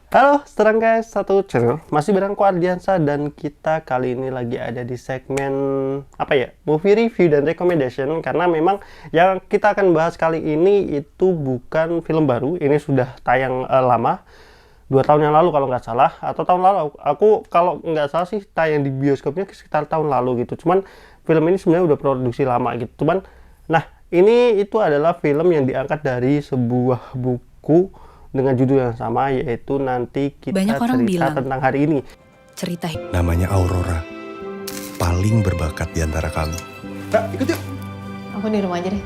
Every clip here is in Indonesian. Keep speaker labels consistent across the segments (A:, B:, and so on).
A: Halo, serang guys, satu channel masih bareng aku Ardiansa dan kita kali ini lagi ada di segmen movie review dan recommendation karena memang yang kita akan bahas kali ini itu bukan film baru, ini sudah tayang lama 2 tahun yang lalu kalau nggak salah atau tahun lalu aku kalau nggak salah sih tayang di bioskopnya sekitar tahun lalu gitu. Cuman film ini sebenarnya udah produksi lama gitu. Nah ini itu adalah film yang diangkat dari sebuah buku dengan judul yang sama, yaitu nanti kita
B: Banyak orang
A: cerita
B: bilang
A: tentang hari ini.
B: cerita
C: Namanya Aurora, paling berbakat di antara kami.
D: Kak, ikut yuk.
E: Aku di rumah aja deh.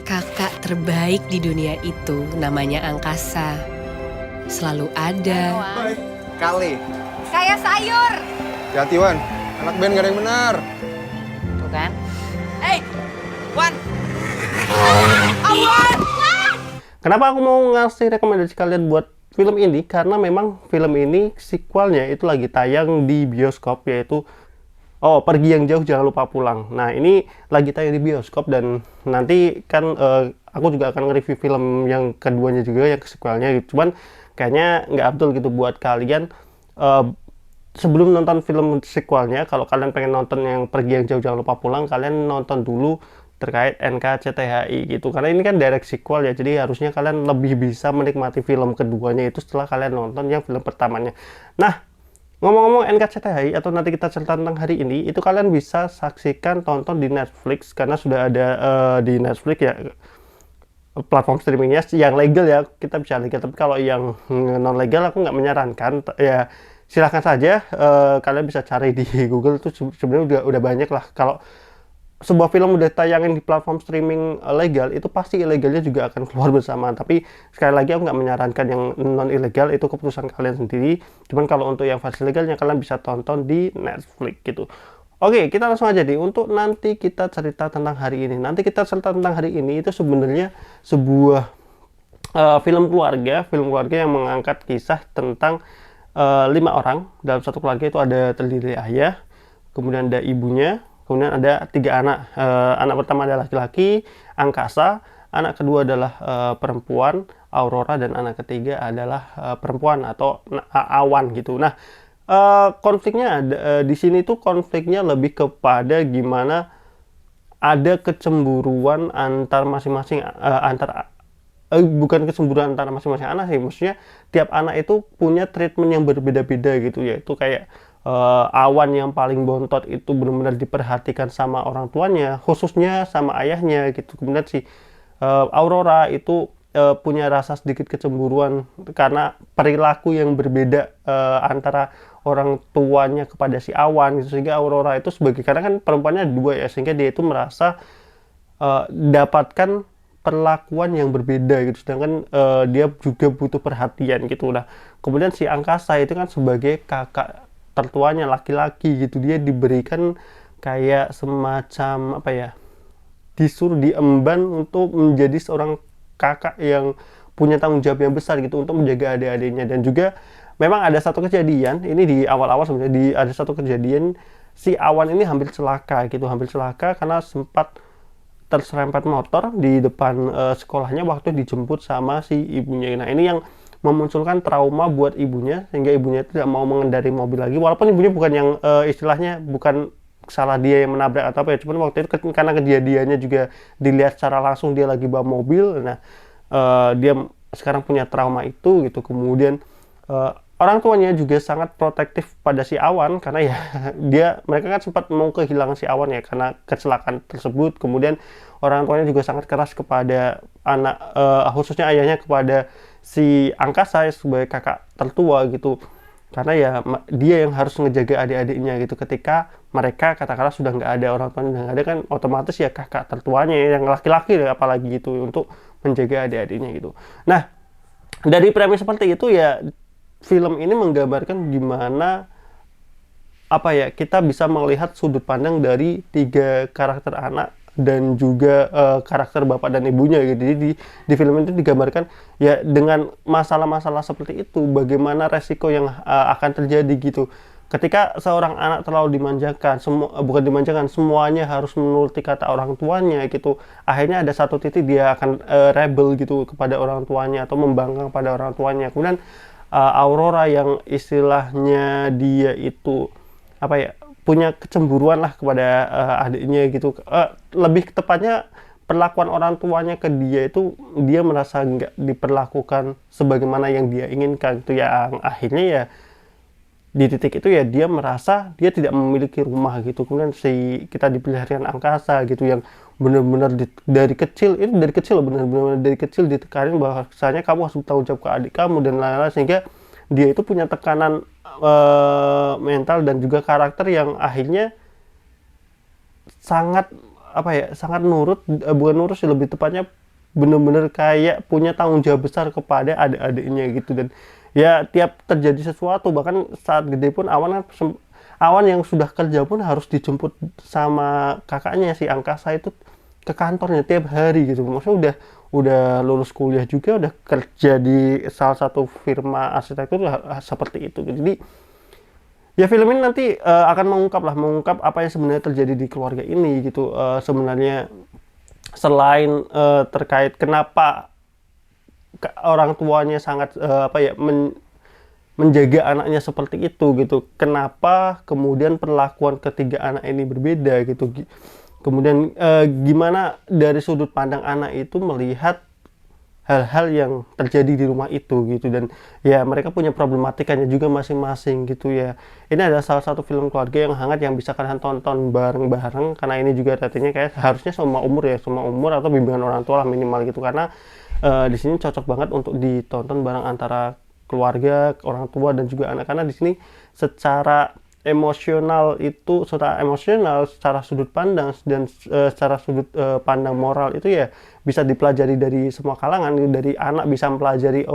B: kakak terbaik di dunia itu namanya angkasa. Selalu ada,
D: Bye. Kali.
E: Kayak sayur.
D: Hati-hati, Wan. Anak band gak ada yang benar.
E: Tuh kan.
A: Kenapa aku mau ngasih rekomendasi kalian buat film ini? Karena memang film ini sequelnya itu lagi tayang di bioskop, yaitu Pergi Yang Jauh Jangan Lupa Pulang. Nah ini lagi tayang di bioskop dan nanti kan aku juga akan nge-review film yang keduanya juga, yang sequelnya. Cuman kayaknya nggak abdul gitu buat kalian sebelum nonton film sequelnya. Kalau kalian pengen nonton yang Pergi Yang Jauh Jangan Lupa Pulang, kalian nonton dulu terkait NKCTHI gitu, karena ini kan direct sequel ya, jadi harusnya kalian lebih bisa menikmati film keduanya itu setelah kalian nonton yang film pertamanya. Nah ngomong-ngomong NKCTHI atau nanti kita cerita tentang hari ini, itu kalian bisa saksikan tonton di Netflix karena sudah ada di Netflix ya, platform streamingnya yang legal ya, kita bisa legal. Tapi kalau yang non legal aku nggak menyarankan ya, silahkan saja kalian bisa cari di Google, itu sebenarnya udah banyak lah. Kalau sebuah film udah tayangin di platform streaming legal, itu pasti ilegalnya juga akan keluar bersamaan. Tapi sekali lagi aku nggak menyarankan yang non ilegal, itu keputusan kalian sendiri. Cuman kalau untuk yang versi legalnya kalian bisa tonton di Netflix gitu. Oke, kita langsung aja deh untuk nanti kita cerita tentang hari ini. Nanti kita cerita tentang hari ini itu sebenarnya sebuah film keluarga yang mengangkat kisah tentang 5 orang dalam satu keluarga. Itu ada terdiri ayah, kemudian ada ibunya, kemudian ada 3 anak. Anak pertama adalah laki-laki, Angkasa. Anak kedua adalah perempuan, Aurora. Dan anak ketiga adalah perempuan atau Awan gitu. Nah, konfliknya di sini tuh konfliknya lebih kepada gimana ada kecemburuan antar masing-masing bukan kecemburuan antara masing-masing anak sih. Maksudnya tiap anak itu punya treatment yang berbeda-beda gitu ya. Itu kayak Awan yang paling bontot itu benar-benar diperhatikan sama orang tuanya, khususnya sama ayahnya gitu. Kemudian si Aurora itu punya rasa sedikit kecemburuan karena perilaku yang berbeda antara orang tuanya kepada si Awan gitu. Sehingga Aurora itu karena kan perempuannya 2 ya, sehingga dia itu merasa dapatkan perlakuan yang berbeda gitu, sedangkan dia juga butuh perhatian gitu. Nah kemudian si Angkasa itu kan sebagai kakak tertuanya, laki-laki gitu, dia diberikan kayak semacam disuruh diemban untuk menjadi seorang kakak yang punya tanggung jawab yang besar gitu untuk menjaga adik-adiknya. Dan juga memang ada satu kejadian ini di awal-awal sebenarnya, ada satu kejadian si Awan ini hampir celaka karena sempat terserempet motor di depan sekolahnya waktu dijemput sama si ibunya. Nah ini yang memunculkan trauma buat ibunya, sehingga ibunya tidak mau mengendarai mobil lagi, walaupun ibunya bukan yang istilahnya bukan salah dia yang menabrak atau apa ya, cuman waktu itu karena kejadiannya juga dilihat secara langsung dia lagi bawa mobil. Nah dia sekarang punya trauma itu gitu. Kemudian orang tuanya juga sangat protektif pada si Awan karena ya mereka kan sempat mau kehilangan si Awan ya karena kecelakaan tersebut. Kemudian orang tuanya juga sangat keras kepada anak, khususnya ayahnya kepada si Angkasa sebagai kakak tertua gitu, karena ya dia yang harus ngejaga adik-adiknya gitu. Ketika mereka katakanlah sudah nggak ada, orang tuanya udah nggak ada, kan otomatis ya kakak tertuanya yang laki-laki apalagi gitu untuk menjaga adik-adiknya gitu. Nah dari premis seperti itu ya, film ini menggambarkan gimana kita bisa melihat sudut pandang dari 3 karakter anak dan juga karakter bapak dan ibunya gitu. Jadi di film itu digambarkan ya dengan masalah-masalah seperti itu, bagaimana resiko yang akan terjadi gitu ketika seorang anak terlalu dimanjakan. Bukan dimanjakan, semuanya harus menuruti kata orang tuanya gitu. Akhirnya ada satu titik dia akan rebel gitu kepada orang tuanya atau membangkang pada orang tuanya. Kemudian Aurora yang istilahnya dia itu apa ya, punya kecemburuan lah kepada adiknya gitu. Lebih tepatnya perlakuan orang tuanya ke dia itu, dia merasa nggak diperlakukan sebagaimana yang dia inginkan itu, yang akhirnya ya di titik itu ya dia merasa dia tidak memiliki rumah gitu. Kemudian si kita di peliharian angkasa gitu, yang benar-benar dari kecil, itu dari kecil loh, benar-benar dari kecil ditekanin bahwasanya kamu harus bertanggung jawab ke adik kamu dan lain-lain, sehingga dia itu punya tekanan mental dan juga karakter yang akhirnya sangat apa ya, sangat nurut, bukan nurut sih, lebih tepatnya bener-bener kayak punya tanggung jawab besar kepada adik-adiknya gitu. Dan ya tiap terjadi sesuatu, bahkan saat gede pun Awan yang sudah kerja pun harus dijemput sama kakaknya si Angkasa itu ke kantornya tiap hari gitu. Maksudnya udah lulus kuliah juga, udah kerja di salah satu firma arsitektur seperti itu gitu. Jadi ya film ini nanti akan mengungkap apa yang sebenarnya terjadi di keluarga ini gitu. Sebenarnya selain terkait kenapa orang tuanya sangat menjaga anaknya seperti itu gitu, kenapa kemudian perlakuan ketiga anak ini berbeda gitu. Kemudian gimana dari sudut pandang anak itu melihat hal-hal yang terjadi di rumah itu gitu, dan ya mereka punya problematikanya juga masing-masing gitu ya. Ini adalah salah satu film keluarga yang hangat yang bisa kalian tonton bareng-bareng, karena ini juga artinya kayak harusnya semua umur atau bimbingan orang tua lah minimal gitu, karena di sini cocok banget untuk ditonton bareng antara keluarga, orang tua dan juga anak, karena di sini secara emosional, secara sudut pandang dan secara sudut pandang moral itu ya bisa dipelajari dari semua kalangan. Dari anak bisa mempelajari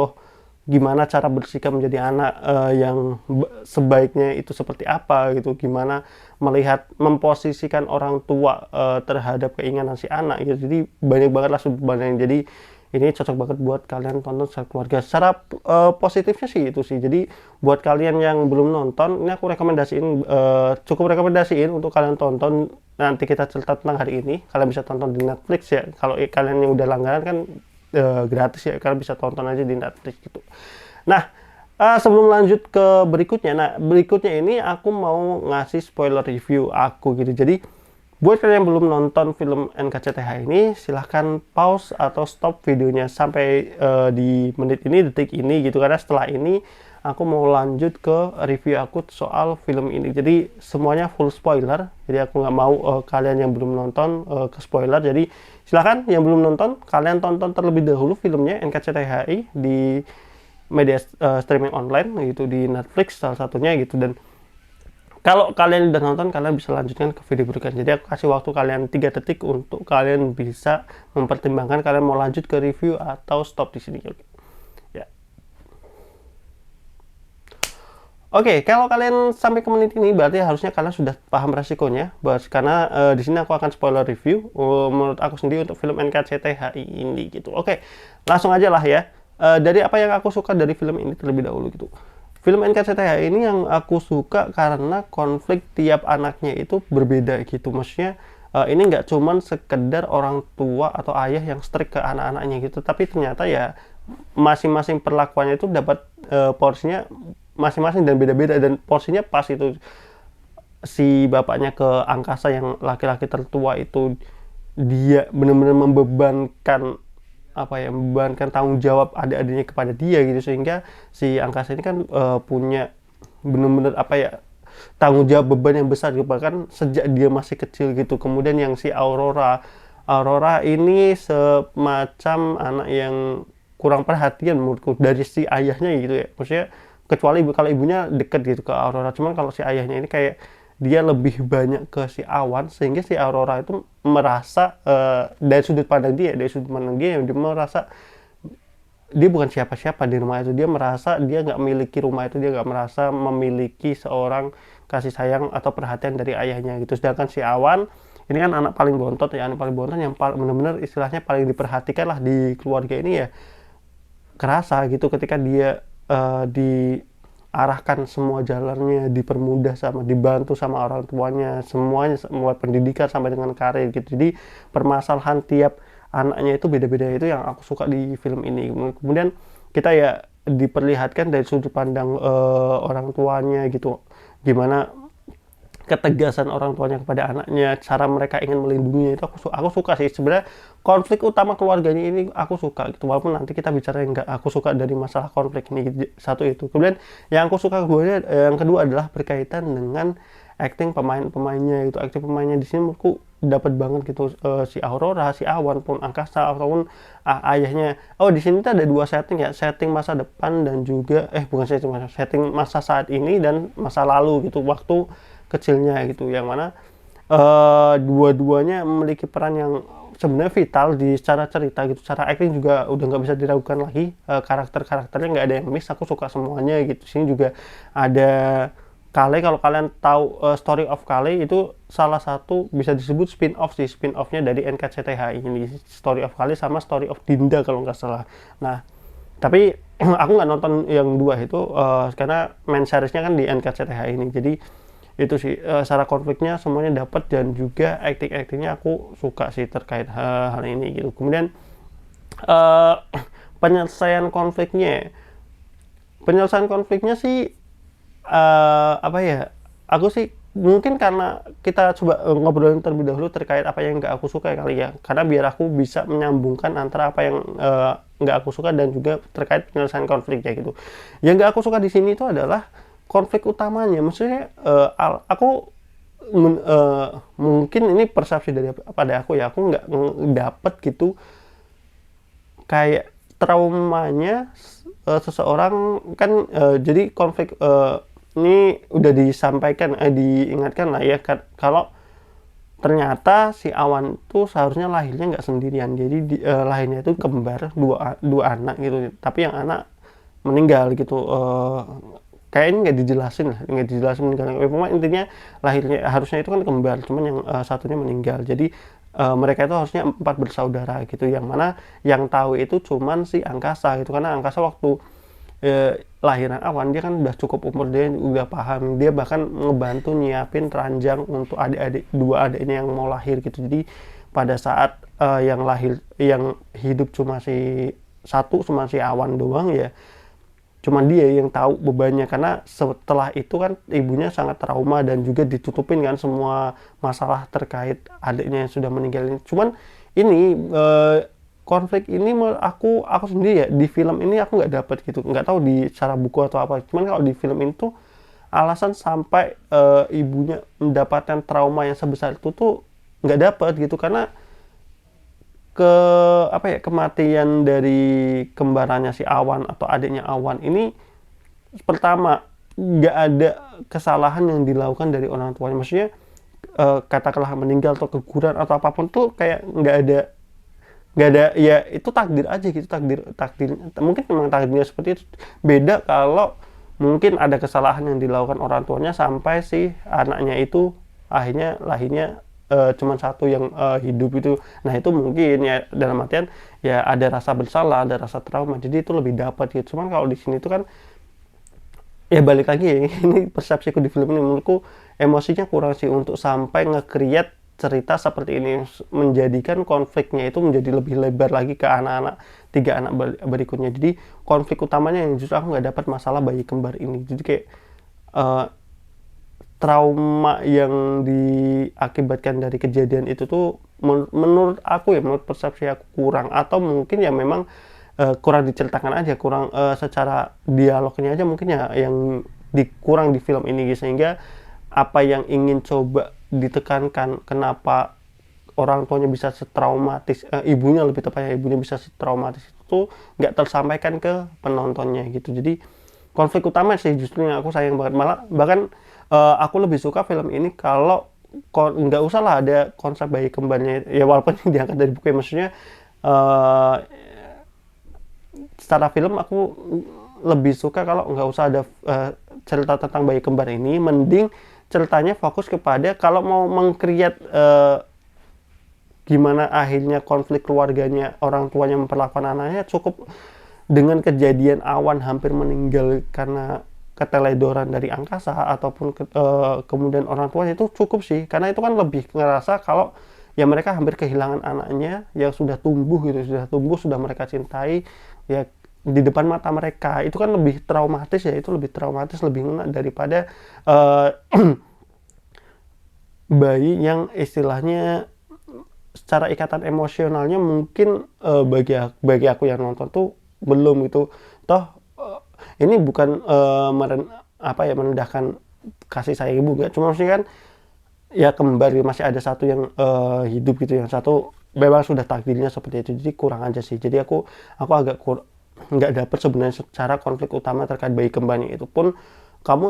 A: gimana cara bersikap menjadi anak yang sebaiknya itu seperti apa gitu, gimana melihat memposisikan orang tua terhadap keinginan si anak gitu. Jadi banyak banget lah sudut pandang. Jadi ini cocok banget buat kalian tonton secara keluarga. Secara positifnya sih itu sih. Jadi buat kalian yang belum nonton, ini aku cukup rekomendasiin untuk kalian tonton. Nanti kita cerita tentang hari ini. Kalian bisa tonton di Netflix ya. Kalau kalian yang udah langganan kan gratis ya, kalian bisa tonton aja di Netflix gitu. Nah, sebelum lanjut ke berikutnya, berikutnya ini aku mau ngasih spoiler review aku gitu. Jadi buat kalian yang belum nonton film NKCTH ini, silahkan pause atau stop videonya sampai di menit ini, detik ini gitu, karena setelah ini aku mau lanjut ke review aku soal film ini. Jadi semuanya full spoiler, jadi aku nggak mau kalian yang belum nonton ke spoiler. Jadi silahkan yang belum nonton, kalian tonton terlebih dahulu filmnya NKCTHI di media streaming online gitu, di Netflix salah satunya gitu. Dan kalau kalian udah nonton, kalian bisa lanjutkan ke video berikutnya. Jadi aku kasih waktu kalian 3 detik untuk kalian bisa mempertimbangkan kalian mau lanjut ke review atau stop di sini. Ya. Oke, kalau kalian sampai ke menit ini berarti harusnya kalian sudah paham resikonya, karena di sini aku akan spoiler review menurut aku sendiri untuk film NKCTHI ini gitu. Oke, langsung aja lah ya. Dari apa yang aku suka dari film ini terlebih dahulu gitu. Film NKCTHI ini yang aku suka karena konflik tiap anaknya itu berbeda gitu. Maksudnya ini nggak cuman sekedar orang tua atau ayah yang strict ke anak-anaknya gitu, tapi ternyata ya masing-masing perlakuannya itu dapat porsinya masing-masing dan beda-beda, dan porsinya pas itu. Si bapaknya ke Angkasa yang laki-laki tertua itu, dia benar-benar membebankan membebankan tanggung jawab adik-adiknya kepada dia gitu, sehingga si Angkasa ini kan punya benar-benar tanggung jawab beban yang besar gitu, bahkan sejak dia masih kecil gitu. Kemudian yang si Aurora ini semacam anak yang kurang perhatian menurutku dari si ayahnya gitu ya. Maksudnya kecuali kalau ibunya deket gitu ke Aurora, cuman kalau si ayahnya ini kayak dia lebih banyak ke si Awan, sehingga si Aurora itu merasa dari sudut pandang dia merasa dia bukan siapa-siapa di rumah itu. Dia merasa dia nggak memiliki rumah itu, dia nggak merasa memiliki seorang kasih sayang atau perhatian dari ayahnya gitu. Sedangkan si Awan ini kan anak paling bontot ya, anak paling bontot yang benar-benar istilahnya paling diperhatikan lah di keluarga ini ya. Kerasa gitu ketika dia diarahkan semua jalannya, dipermudah dibantu sama orang tuanya, semuanya, semua pendidikan sampai dengan karir gitu. Jadi permasalahan tiap anaknya itu beda-beda, itu yang aku suka di film ini. Kemudian kita ya diperlihatkan dari sudut pandang orang tuanya gitu, gimana ketegasan orang tuanya kepada anaknya, cara mereka ingin melindunginya, itu aku suka sih sebenarnya. Konflik utama keluarganya ini aku suka gitu, walaupun nanti kita bicara yang nggak aku suka dari masalah konflik ini gitu. Satu itu, kemudian yang aku suka yang kedua adalah berkaitan dengan acting pemainnya gitu. Acting pemainnya di sini menurutku dapat banget gitu, si Aurora, si Awan pun Angkasa ataupun ayahnya. Oh, di sini tuh ada dua setting ya, setting masa depan dan juga bukan setting masa saat ini dan masa lalu gitu, waktu kecilnya gitu, yang mana dua-duanya memiliki peran yang sebenarnya vital di secara cerita gitu. Secara acting juga udah nggak bisa diragukan lagi, karakternya nggak ada yang miss, aku suka semuanya gitu. Sini juga ada Kale, kalau kalian tahu Story of Kale, itu salah satu bisa disebut spin-offnya dari NKCTH ini, Story of Kale sama Story of Dinda kalau nggak salah. Nah, tapi aku nggak nonton yang dua itu karena main seriesnya kan di NKCTH ini, jadi itu sih secara konfliknya semuanya dapat, dan juga actingnya aku suka sih terkait hal ini gitu. Kemudian penyelesaian konfliknya sih apa ya, aku sih mungkin karena kita coba ngobrolin terlebih dahulu terkait apa yang nggak aku suka kali ya, karena biar aku bisa menyambungkan antara apa yang nggak aku suka dan juga terkait penyelesaian konfliknya gitu. Yang nggak aku suka di sini itu adalah konflik utamanya, maksudnya mungkin ini persepsi pada aku ya, aku nggak dapet gitu kayak traumanya seseorang kan. Jadi konflik ini udah disampaikan, diingatkan lah ya, kalau ternyata si Awan tuh seharusnya lahirnya nggak sendirian, jadi lahirnya itu kembar, dua anak gitu, tapi yang anak meninggal gitu. Kayaknya nggak dijelasin meninggal. Pokoknya intinya lahirnya harusnya itu kan kembar, cuman yang satunya meninggal. Jadi mereka itu harusnya 4 bersaudara gitu, yang mana yang tahu itu cuman si Angkasa gitu, karena Angkasa waktu lahiran Awan dia kan udah cukup umur, dia udah paham, dia bahkan ngebantu nyiapin ranjang untuk dua adiknya yang mau lahir gitu. Jadi pada saat yang hidup cuma si Awan doang ya, cuman dia yang tahu bebannya, karena setelah itu kan ibunya sangat trauma dan juga ditutupin kan semua masalah terkait adiknya yang sudah meninggal ini. Cuman ini konflik ini aku sendiri ya, di film ini aku nggak dapet gitu, nggak tahu di secara buku atau apa. Cuman kalau di film itu alasan sampai ibunya mendapatkan trauma yang sebesar itu tuh nggak dapet gitu, karena kematian dari kembarannya si Awan atau adiknya Awan ini, pertama nggak ada kesalahan yang dilakukan dari orang tuanya, maksudnya katakanlah meninggal atau keguguran atau apapun tuh kayak nggak ada ya, itu takdir aja gitu, takdir mungkin memang takdirnya seperti itu. Beda kalau mungkin ada kesalahan yang dilakukan orang tuanya sampai si anaknya itu akhirnya lahirnya cuma satu yang hidup itu. Nah itu mungkin ya dalam artian ya ada rasa bersalah, ada rasa trauma, jadi itu lebih dapat gitu. Cuman kalau di sini itu kan ya balik lagi ya, ini persepsiku di film ini, menurutku emosinya kurang sih untuk sampai nge-create cerita seperti ini, menjadikan konfliknya itu menjadi lebih lebar lagi ke tiga anak berikutnya. Jadi konflik utamanya yang justru aku nggak dapat masalah bayi kembar ini. Jadi kayak trauma yang diakibatkan dari kejadian itu tuh menurut aku ya, menurut persepsi aku kurang, atau mungkin ya memang kurang diceritakan aja, kurang secara dialognya aja mungkin ya yang kurang di film ini, sehingga apa yang ingin coba ditekankan, kenapa orang tuanya bisa setraumatis, ibunya lebih tepatnya ibunya bisa setraumatis itu nggak tersampaikan ke penontonnya gitu. Jadi konflik utama sih justru yang aku sayang banget, malah bahkan aku lebih suka film ini kalau nggak usah lah ada konsep bayi kembarnya ya, walaupun ini diangkat dari buku ya, maksudnya secara film aku lebih suka kalau nggak usah ada cerita tentang bayi kembar ini, mending ceritanya fokus kepada kalau mau meng-create gimana akhirnya konflik keluarganya, orang tuanya memperlakukan anaknya, cukup dengan kejadian Awan hampir meninggal karena keteledoran dari Angkasa ataupun kemudian orang tuanya, itu cukup sih, karena itu kan lebih ngerasa kalau ya mereka hampir kehilangan anaknya yang sudah tumbuh gitu, sudah mereka cintai ya, di depan mata mereka. Itu kan lebih traumatis ya, itu lebih traumatis, lebih ngena daripada eh, bayi yang istilahnya secara ikatan emosionalnya mungkin bagi aku yang nonton tuh belum gitu. Toh ini bukan merendahkan kasih sayang ibu, enggak, cuma maksudnya kan ya kembar gitu, masih ada satu yang hidup gitu, yang satu memang sudah takdirnya seperti itu, jadi kurang aja sih. Jadi aku agak nggak dapet sebenarnya secara konflik utama terkait bayi kembarnya itu pun. Kamu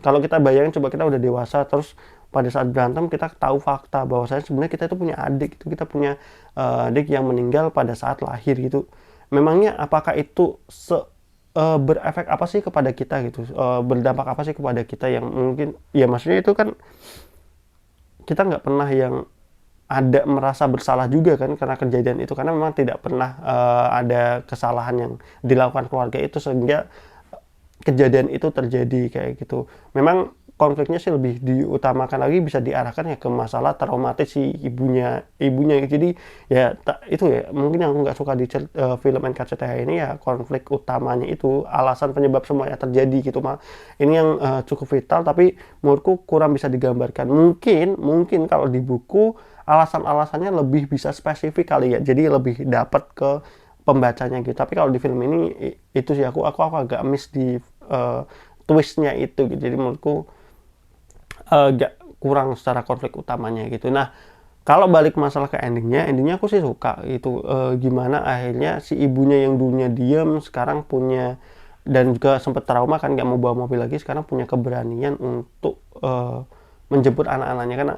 A: kalau kita bayangin, coba kita udah dewasa terus pada saat berantem kita tahu fakta bahwa sebenarnya kita itu punya adik, itu kita punya adik yang meninggal pada saat lahir gitu. Memangnya apakah itu berefek apa sih kepada kita gitu, berdampak apa sih kepada kita, yang mungkin ya maksudnya itu kan kita nggak pernah yang ada merasa bersalah juga kan karena kejadian itu, karena memang tidak pernah ada kesalahan yang dilakukan keluarga itu sehingga kejadian itu terjadi kayak gitu. Memang konfliknya sih lebih diutamakan lagi, bisa diarahkan ya ke masalah traumatis si ibunya. Jadi ya itu ya mungkin yang aku nggak suka di film NKCTH ini ya, konflik utamanya itu alasan penyebab semuanya terjadi gitu. Ini yang cukup vital tapi menurutku kurang bisa digambarkan. Mungkin kalau di buku alasan-alasannya lebih bisa spesifik kali ya, jadi lebih dapat ke pembacanya gitu. Tapi kalau di film ini itu sih aku agak miss di twistnya itu gitu. Jadi menurutku agak kurang secara konflik utamanya gitu. Nah, kalau balik masalah ke endingnya aku sih suka itu, gimana akhirnya si ibunya yang dulunya diam sekarang punya, dan juga sempat trauma kan nggak mau bawa mobil lagi, sekarang punya keberanian untuk menjemput anak-anaknya kan.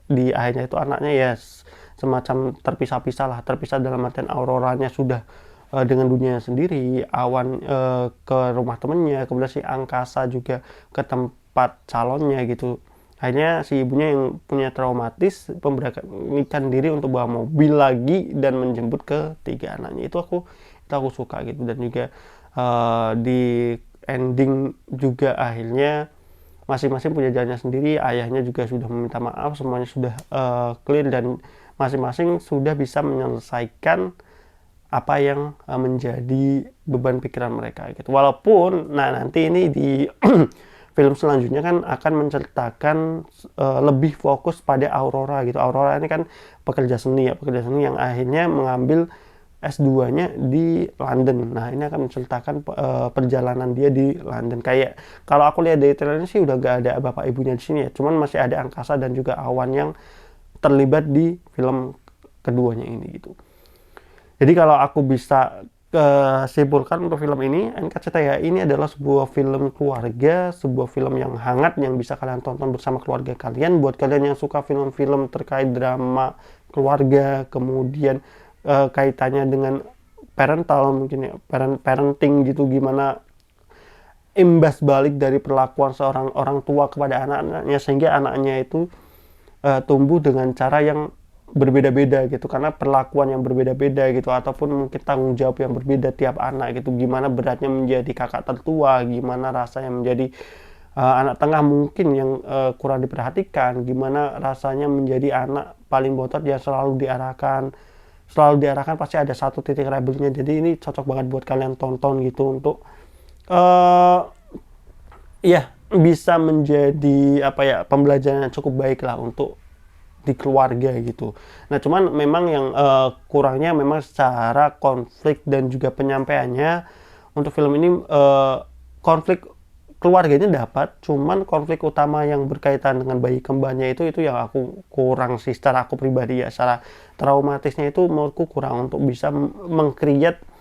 A: Di akhirnya itu anaknya ya semacam terpisah dalam artian Auroranya sudah dengan dunianya sendiri, Awan ke rumah temennya, kemudian si Angkasa juga ke tempat calonnya gitu. Akhirnya si ibunya yang punya traumatis memberanikan diri untuk bawa mobil lagi dan menjemput ketiga anaknya. Itu aku suka gitu. Dan juga di ending juga akhirnya masing-masing punya jalannya sendiri. Ayahnya juga sudah meminta maaf, semuanya sudah clear, dan masing-masing sudah bisa menyelesaikan apa yang menjadi beban pikiran mereka gitu. Walaupun nanti ini di film selanjutnya kan akan menceritakan lebih fokus pada Aurora gitu. Aurora ini kan pekerja seni yang akhirnya mengambil S2-nya di London. Nah, ini akan menceritakan perjalanan dia di London. Kayak kalau aku lihat dari trailernya sih udah gak ada bapak ibunya di sini ya. Cuman masih ada Angkasa dan juga Awan yang terlibat di film keduanya ini gitu. Jadi kalau aku bisa simpulkan untuk film ini, NKCTH ini adalah sebuah film keluarga, sebuah film yang hangat yang bisa kalian tonton bersama keluarga kalian. Buat kalian yang suka film-film terkait drama keluarga, kemudian kaitannya dengan parental mungkin ya, parenting gitu, gimana imbas balik dari perlakuan seorang orang tua kepada anak-anaknya sehingga anaknya itu tumbuh dengan cara yang berbeda-beda gitu, karena perlakuan yang berbeda-beda gitu, ataupun mungkin tanggung jawab yang berbeda tiap anak gitu. Gimana beratnya menjadi kakak tertua, gimana rasanya menjadi anak tengah mungkin yang kurang diperhatikan, gimana rasanya menjadi anak paling botot yang selalu diarahkan pasti ada satu titik rebelnya. Jadi ini cocok banget buat kalian tonton gitu, untuk ya bisa menjadi pembelajaran yang cukup baik lah untuk di keluarga gitu. Nah, cuman memang yang kurangnya memang secara konflik dan juga penyampaiannya. Untuk film ini konflik keluarganya dapat, cuman konflik utama yang berkaitan dengan bayi kembarnya itu yang aku kurang sih, secara aku pribadi ya. Secara traumatisnya itu menurutku kurang untuk bisa mengcreate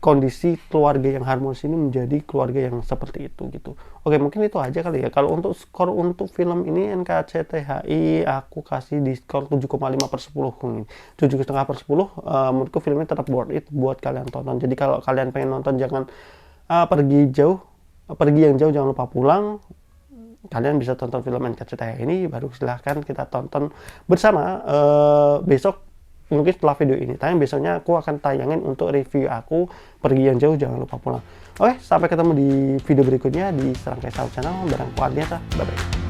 A: kondisi keluarga yang harmonis ini menjadi keluarga yang seperti itu gitu. Oke, mungkin itu aja kali ya. Kalau untuk skor untuk film ini NKCTHI aku kasih di skor 7,5/10. 7,5/10 menurutku film ini tetap worth it buat kalian tonton. Jadi kalau kalian pengen nonton jangan pergi yang jauh, jangan lupa pulang. Kalian bisa tonton film NKCTHI ini, baru silahkan kita tonton bersama besok. Mungkin setelah video ini tayang, besoknya aku akan tayangin untuk review aku Pergi Yang Jauh Jangan Lupa Pulang. Oke, sampai ketemu di video berikutnya di Serangkai Sahur Channel bareng aku Ardiansa. Bye bye.